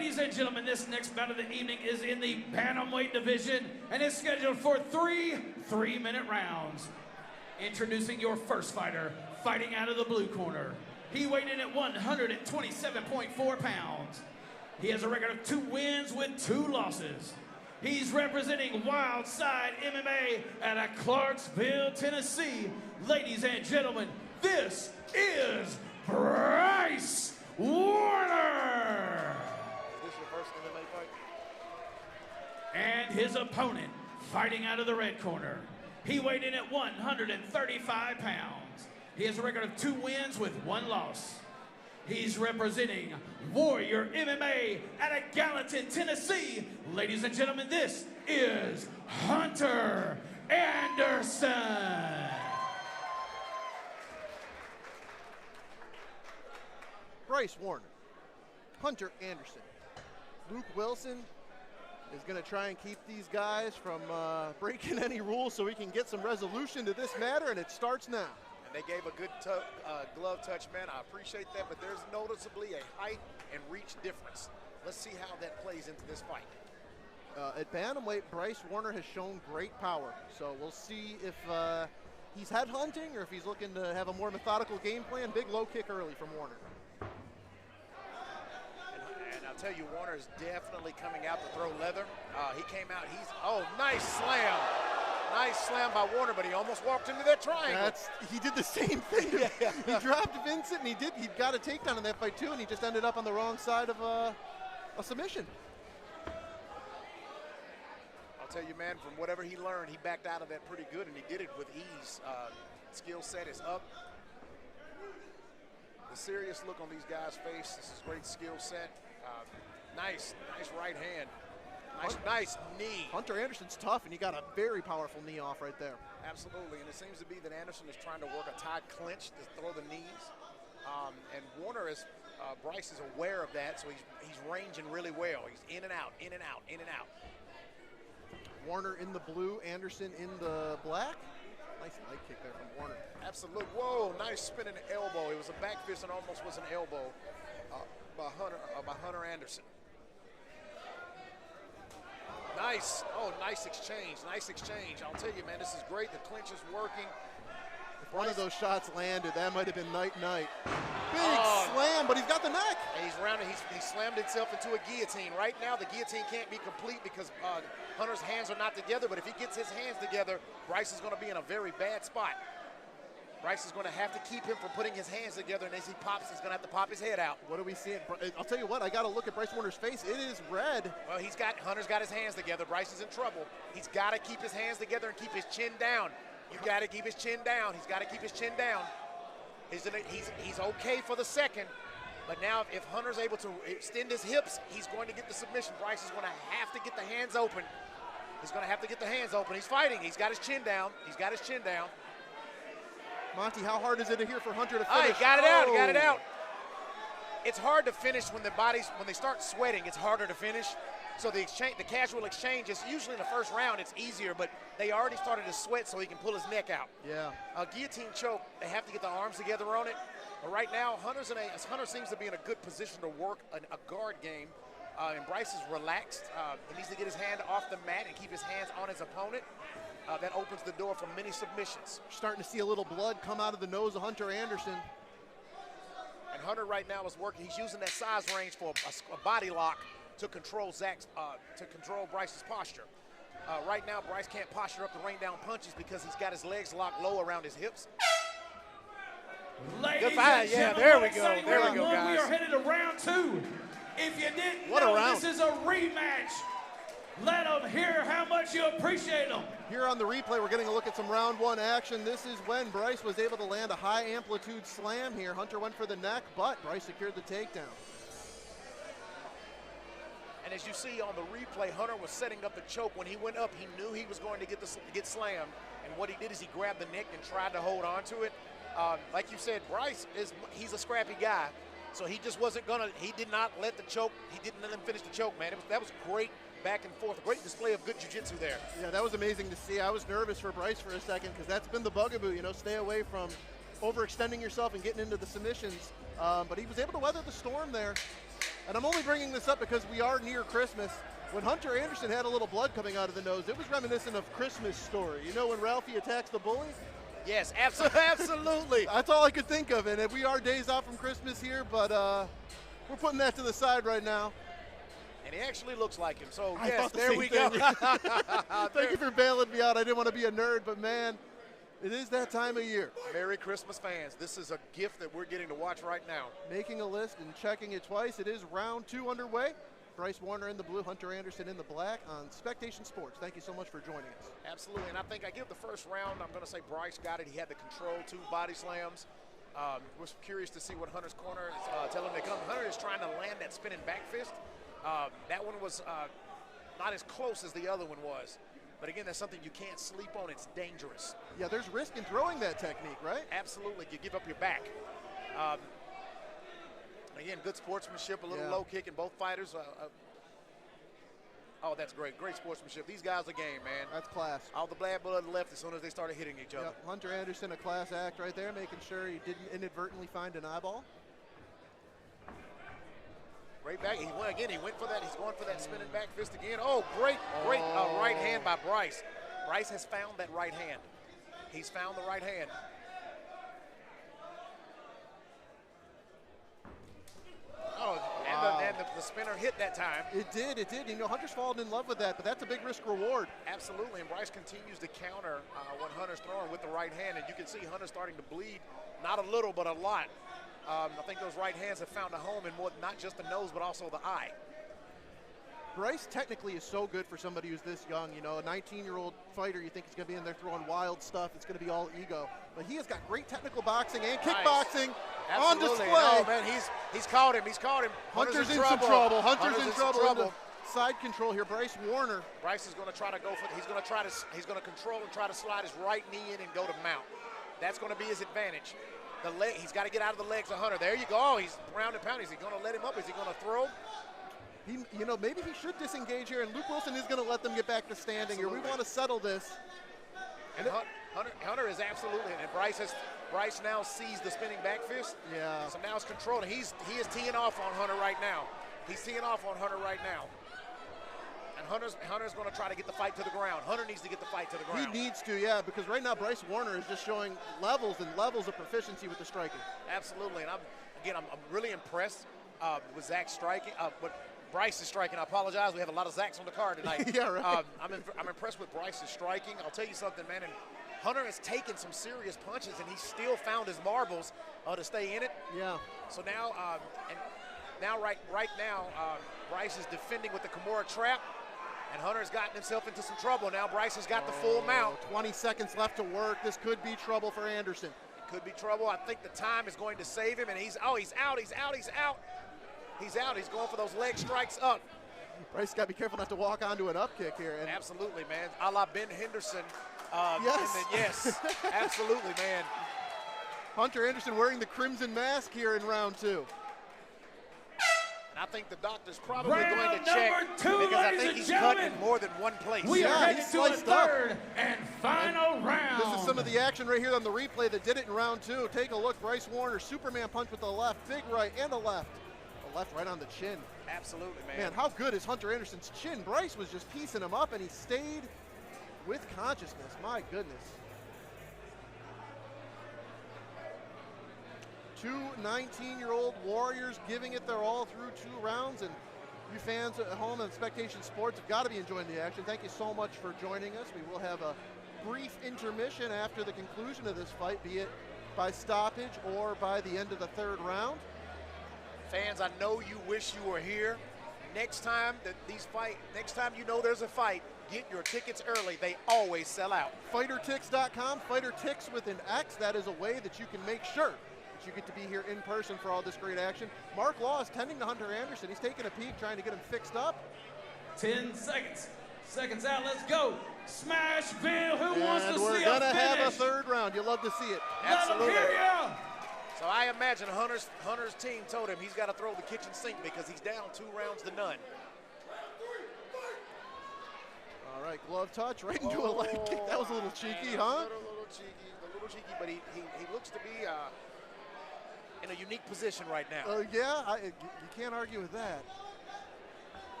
Ladies and gentlemen, this next bout of the evening is in the bantamweight division and is scheduled for three-minute rounds. Introducing your first fighter, fighting out of the blue corner. He weighed in at 127.4 pounds. He has a record of 2 wins with 2 losses. He's representing Wild Side MMA out of Clarksville, Tennessee. Ladies and gentlemen, this is Bryce Woerner. Is this your first MMA fight? And his opponent, fighting out of the red corner. He weighed in at 135 pounds. He has a record of 2 wins with 1 loss. He's representing Warrior MMA out of Gallatin, Tennessee. Ladies and gentlemen, this is Hunter Anderson. Bryce Woerner, Hunter Anderson, Luke Wilson is going to try and keep these guys from breaking any rules so we can get some resolution to this matter, and it starts now. And they gave a good glove touch, man. I appreciate that, but there's noticeably a height and reach difference. Let's see how that plays into this fight. At bantamweight, Bryce Woerner has shown great power, so we'll see if he's headhunting or if he's looking to have a more methodical game plan. Big low kick early from Woerner. And I'll tell you, Woerner is definitely coming out to throw leather. He came out, oh, nice slam. Nice slam by Woerner, but he almost walked into that triangle. He did the same thing. Yeah. He dropped Vincent, and he got a takedown in that fight too, and he just ended up on the wrong side of a submission. I'll tell you, man, from whatever he learned, he backed out of that pretty good, and he did it with ease. Skill set is up. The serious look on these guys' face. This is great skill set. Nice right hand. Nice knee. Hunter Anderson's tough, and he got a very powerful knee off right there. Absolutely, and it seems to be that Anderson is trying to work a tight clinch to throw the knees. And Woerner Bryce is aware of that, so he's ranging really well. He's in and out, in and out, in and out. Woerner in the blue, Anderson in the black. Nice leg kick there from Woerner. Absolutely. Whoa, nice spinning elbow. It was a back fist and almost was an elbow by Hunter Anderson. Nice. Oh, nice exchange. Nice exchange. I'll tell you, man, this is great. The clinch is working. If one of those shots landed, that might have been night-night. Big slam, but he's got the neck. He's rounded. He slammed himself into a guillotine. Right now, the guillotine can't be complete because Hunter's hands are not together, but if he gets his hands together, Bryce is going to be in a very bad spot. Bryce is going to have to keep him from putting his hands together, and as he pops, he's going to have to pop his head out. What are we seeing? I'll tell you what, I got to look at Bryce Woerner's face. It is red. Well, Hunter's got his hands together. Bryce is in trouble. He's got to keep his hands together and keep his chin down. You got to keep his chin down. He's got to keep his chin down. He's okay for the second, but now if Hunter's able to extend his hips, he's going to get the submission. Bryce is going to have to get the hands open. He's going to have to get the hands open. He's fighting. He's got his chin down. He's got his chin down. Monty, how hard is it here for Hunter to finish? He got it out, got it out. It's hard to finish when when they start sweating, it's harder to finish. So the casual exchange is usually in the first round, it's easier, but they already started to sweat so he can pull his neck out. Yeah. Guillotine choke, they have to get the arms together on it. But right now, Hunter seems to be in a good position to work a guard game. And Bryce is relaxed. He needs to get his hand off the mat and keep his hands on his opponent. That opens the door for many submissions. Starting to see a little blood come out of the nose of Hunter Anderson. And Hunter right now is working. He's using that size range for a body lock to control Bryce's posture. Right now, Bryce can't posture up to rain down punches because he's got his legs locked low around his hips. Ladies and gentlemen, there we go. There we go, guys. We are headed to round 2. If you didn't what know, a round. This is a rematch. Let them hear how much you appreciate them. Here on the replay, we're getting a look at some round 1 action. This is when Bryce was able to land a high amplitude slam here. Hunter went for the neck, but Bryce secured the takedown. And as you see on the replay, Hunter was setting up the choke. When he went up, he knew he was going to get slammed. And what he did is he grabbed the neck and tried to hold on to it. Like you said, Bryce he's a scrappy guy. So he just wasn't he did not let the choke, he didn't let him finish the choke, man. That was great back and forth, a great display of good jiu-jitsu there. Yeah, that was amazing to see. I was nervous for Bryce for a second because that's been the bugaboo, stay away from overextending yourself and getting into the submissions. But he was able to weather the storm there. And I'm only bringing this up because we are near Christmas. When Hunter Anderson had a little blood coming out of the nose, it was reminiscent of Christmas Story. You know when Ralphie attacks the bully? Yes, absolutely. That's all I could think of. And we are days out from Christmas here, but we're putting that to the side right now. And he actually looks like him. So, I yes, thought the there same we thing. go. Thank you for bailing me out. I didn't want to be a nerd, but man, it is that time of year. Merry Christmas, fans. This is a gift that we're getting to watch right now. Making a list and checking it twice. It is round 2 underway. Bryce Woerner in the blue, Hunter Anderson in the black on Spectation Sports. Thank you so much for joining us. Absolutely, and I think I give the first round, I'm going to say Bryce got it. He had the control, 2 body slams. We're curious to see what Hunter's corner is telling him to come. Hunter is trying to land that spinning back fist. That one was not as close as the other one was. But again, that's something you can't sleep on. It's dangerous. Yeah, there's risk in throwing that technique, right? Absolutely. You give up your back. Again, good sportsmanship, a little low kick in both fighters. Oh, that's great. Great sportsmanship. These guys are game, man. That's class. All the bad blood left as soon as they started hitting each other. Yep. Hunter Anderson, a class act right there, making sure he didn't inadvertently find an eyeball. Right back. He went for that. He's going for that spinning back fist again. Oh, great right hand by Bryce. Bryce has found that right hand. He's found the right hand. Oh, and the spinner hit that time. It did. You know, Hunter's fallen in love with that, but that's a big risk reward. Absolutely, and Bryce continues to counter when Hunter's throwing with the right hand, and you can see Hunter starting to bleed, not a little, but a lot. I think those right hands have found a home in more, not just the nose, but also the eye. Bryce technically is so good for somebody who's this young. You know, a 19-year-old fighter, you think he's going to be in there throwing wild stuff. It's going to be all ego. But he has got great technical boxing and kickboxing on display. Oh, man, he's caught him. He's caught him. Hunter's in some trouble. Hunter's in trouble. Side control here. Bryce Woerner. Bryce is going to try to go for it. He's going to control and try to slide his right knee in and go to mount. That's going to be his advantage. The leg, he's got to get out of the legs of Hunter. There you go. Oh, he's round and pound. Is he going to let him up? Is he going to throw? You know, maybe he should disengage here, and Luke Wilson is going to let them get back to standing here. We want to settle this. And Hunter is absolutely, and Bryce now sees the spinning back fist. Yeah. So now it's controlled. He is teeing off on Hunter right now. He's teeing off on Hunter right now. And Hunter's going to try to get the fight to the ground. Hunter needs to get the fight to the ground. He needs to, yeah, because right now Bryce Woerner is just showing levels and levels of proficiency with the striking. Absolutely, and I'm really impressed with Zach's striking. But Bryce is striking. I apologize. We have a lot of Zachs on the card tonight. Yeah, right. I'm impressed with Bryce's striking. I'll tell you something, man. And Hunter has taken some serious punches, and he's still found his marbles to stay in it. Yeah. So now, right now, Bryce is defending with the Kimura trap, and Hunter's gotten himself into some trouble. Now Bryce has got the full mount. 20 seconds left to work. This could be trouble for Anderson. It could be trouble. I think the time is going to save him, and he's out. He's out. He's going for those leg strikes up. Bryce got to be careful not to walk onto an up kick here. And absolutely, man. A la Ben Henderson. Yes. Yes, absolutely, man. Hunter Anderson wearing the crimson mask here in round 2. And I think the doctor's probably Round going to check because I think he's cut in more than one place. We are headed to a third and final round. This is some of the action right here on the replay that did it in round 2. Take a look. Bryce Woerner, Superman punch with the left, big right and a left. Left right on the chin. Absolutely, man. Man, how good is Hunter Anderson's chin? Bryce was just piecing him up, and he stayed with consciousness. My goodness. 2 19-year-old warriors giving it their all through 2 rounds, and you fans at home and Spectation Sports have got to be enjoying the action. Thank you so much for joining us. We will have a brief intermission after the conclusion of this fight, be it by stoppage or by the end of the 3rd round. Fans, I know you wish you were here. Next time next time you know there's a fight, get your tickets early. They always sell out. FighterTix.com, FighterTix with an X. That is a way that you can make sure that you get to be here in person for all this great action. Mark Law is tending to Hunter Anderson. He's taking a peek, trying to get him fixed up. 10 seconds. Seconds out. Let's go. Smashville. Who wants to see a finish? We're going to have a 3rd round. You'll love to see it. Absolutely. Let 'em hear ya. So I imagine Hunter's team told him he's got to throw the kitchen sink because he's down 2 rounds to none. All right, glove touch right into a leg kick. That was a little cheeky, huh? A little cheeky, but he looks to be in a unique position right now. Yeah, you can't argue with that.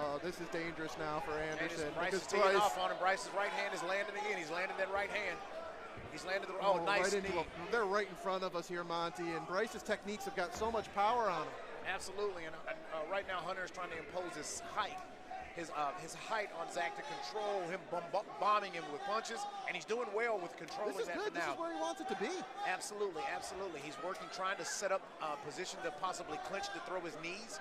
Oh, this is dangerous now for Anderson. Bryce is teeing off on him. Bryce's right hand is landing again. He's landing that right hand. He's landed the, nice right knee. They're right in front of us here, Monty, and Bryce's techniques have got so much power on them. Absolutely, and right now Hunter is trying to impose his height on Zach to control him, bombing him with punches, and he's doing well with controlling this is that good. for now. This is where he wants it to be. Absolutely, absolutely. He's working, trying to set up a position to possibly clinch to throw his knees.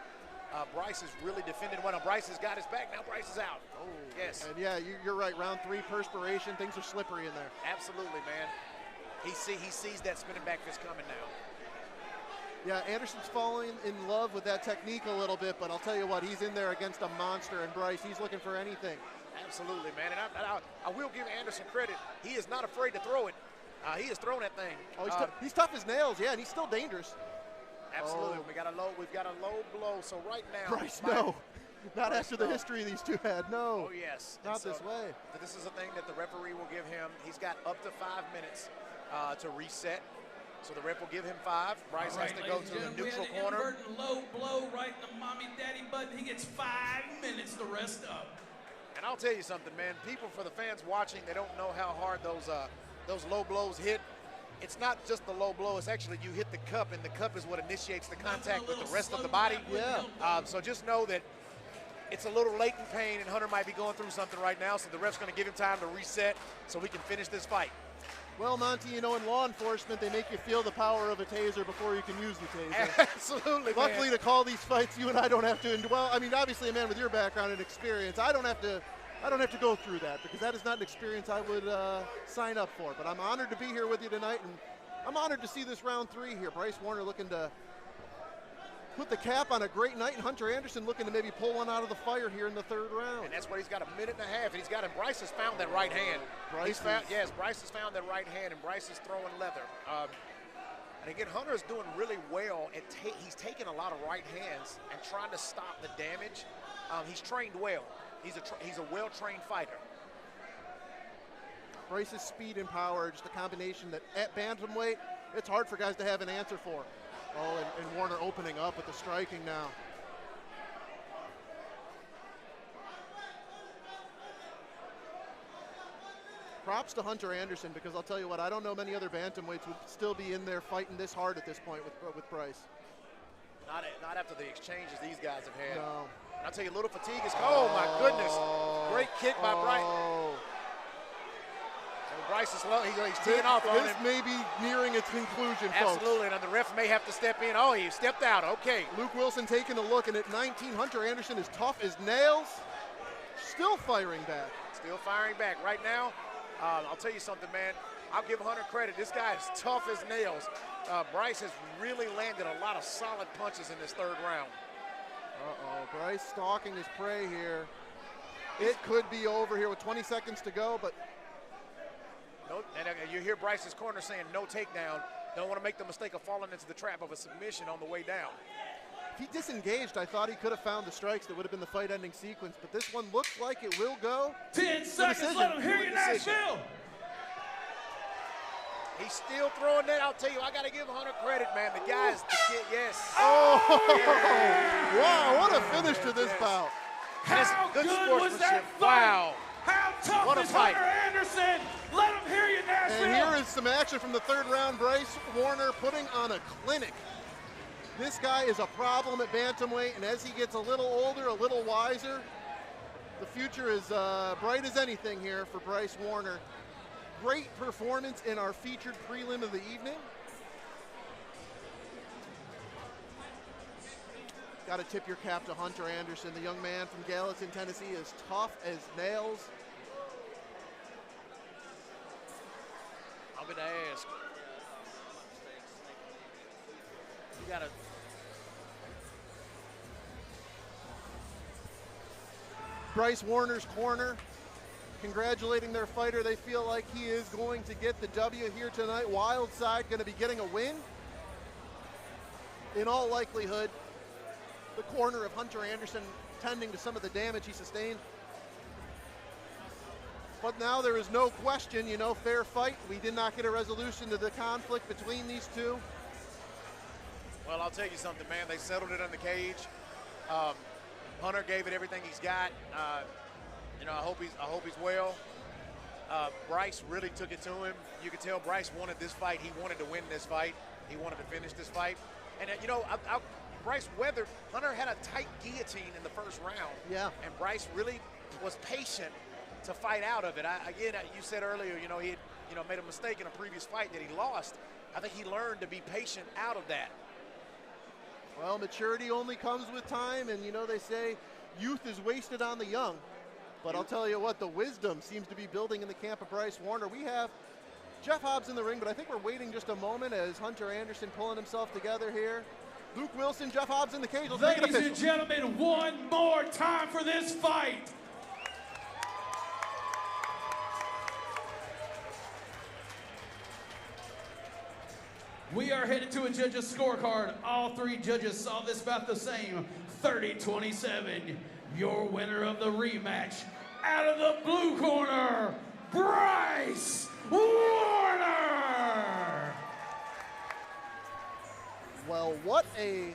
Bryce is really defending well. Bryce has got his back. Now Bryce is out. Oh, yes. And yeah, you're right. Round 3, perspiration. Things are slippery in there. Absolutely, man. He sees that spinning back fist coming now. Yeah, Anderson's falling in love with that technique a little bit, but I'll tell you what, he's in there against a monster, and Bryce, he's looking for anything. Absolutely, man. And I will give Anderson credit. He is not afraid to throw it. He has thrown that thing. Oh, he's tough as nails, yeah, and he's still dangerous. Absolutely. We've got a low blow. So right now, Bryce, no. Not after the history these two had, no. Oh, yes. Not this way. This is a thing that the referee will give him. He's got up to 5 minutes to reset. So the ref will give him 5. Bryce has to go to the neutral corner. Low blow right in the mommy daddy button. He gets 5 minutes to rest up. And I'll tell you something, man. People, for the fans watching, they don't know how hard those low blows hit. It's not just the low blow. It's actually you hit the cup, and the cup is what initiates the contact with the rest of the body. Yeah. So just know that it's a little latent pain, and Hunter might be going through something right now, so the ref's going to give him time to reset so we can finish this fight. Well, Monty, you know, in law enforcement, they make you feel the power of a taser before you can use the taser. Absolutely, Luckily, man. to call these fights, you and I don't have to. Well, I mean, obviously, a man with your background and experience, I don't have to go through that, because that is not an experience I would sign up for. But I'm honored to be here with you tonight, and I'm honored to see this round 3 here. Bryce Woerner looking to put the cap on a great night, and Hunter Anderson looking to maybe pull one out of the fire here in the 3rd round. And that's what he's got, 1.5 minutes, and he's got him. Bryce has found that right hand. Bryce has found that right hand, and Bryce is throwing leather. And again, Hunter is doing really well. He's taking a lot of right hands and trying to stop the damage. He's trained well. He's a well-trained fighter. Bryce's speed and power, just a combination that at bantamweight, it's hard for guys to have an answer for. Oh, and Woerner opening up with the striking now. Props to Hunter Anderson, because I'll tell you what, I don't know many other bantamweights would still be in there fighting this hard at this point with Bryce. Not after the exchanges these guys have had. No. I'll tell you, a little fatigue is. Oh my goodness! Great kick by Bryce. Bryce is low. He's teeing off on him. This may be nearing its conclusion, Absolutely, folks. and the ref may have to step in. Oh, he stepped out. Okay. Luke Wilson taking a look, and at 19, Hunter Anderson is tough as nails. Still firing back. Still firing back. Right now, I'll tell you something, man. I'll give Hunter credit. This guy is tough as nails. Bryce has really landed a lot of solid punches in this 3rd round. Uh-oh, Bryce stalking his prey here. It could be over here with 20 seconds to go, but no, and you hear Bryce's corner saying no takedown. Don't want to make the mistake of falling into the trap of a submission on the way down. if he disengaged, I thought he could have found the strikes that would have been the fight-ending sequence, but this one looks like it will go. 10 seconds, let him hear you, Nashville. He's still throwing that. I'll tell you, I got to give Hunter credit, man. The guy's the kid, yes. Oh, yeah. Wow, what a finish to this bout. How good was that fight? Wow. How tough is Hunter Anderson? Let him hear you, Nashville. And here is some action from the 3rd round. Bryce Woerner putting on a clinic. This guy is a problem at bantamweight, and as he gets a little older, a little wiser, the future is bright as anything here for Bryce Woerner. Great performance in our featured prelim of the evening. Got to tip your cap to Hunter Anderson. The young man from Gallatin, Tennessee is tough as nails. I'm going to ask. You got to. Bryce Woerner's corner, congratulating their fighter. They feel like he is going to get the W here tonight. Wild side going to be getting a win. In all likelihood, the corner of Hunter Anderson tending to some of the damage he sustained. But now there is no question, you know, fair fight. We did not get a resolution to the conflict between these two. Well, I'll tell you something, man. They settled it in the cage. Hunter gave it everything he's got. You know, I hope he's well. Bryce really took it to him. You could tell Bryce wanted this fight. He wanted to win this fight. He wanted to finish this fight. And you know, Bryce weathered. Hunter had a tight guillotine in the first round. Yeah. And Bryce really was patient to fight out of it. Again, you said earlier, you know, he had, you know, made a mistake in a previous fight that he lost. I think he learned to be patient out of that. Well, maturity only comes with time, and you know, they say youth is wasted on the young. But I'll tell you what, the wisdom seems to be building in the camp of Bryce Woerner. We have Jeff Hobbs in the ring, but I think we're waiting just a moment as Hunter Anderson pulling himself together here. Luke Wilson, Jeff Hobbs in the cage. Let's make it Ladies official. and gentlemen, one more time for this fight. We are headed to a judge's scorecard. All three judges saw this about the same, 30-27. Your winner of the rematch, out of the blue corner, Bryce Woerner. Well, what a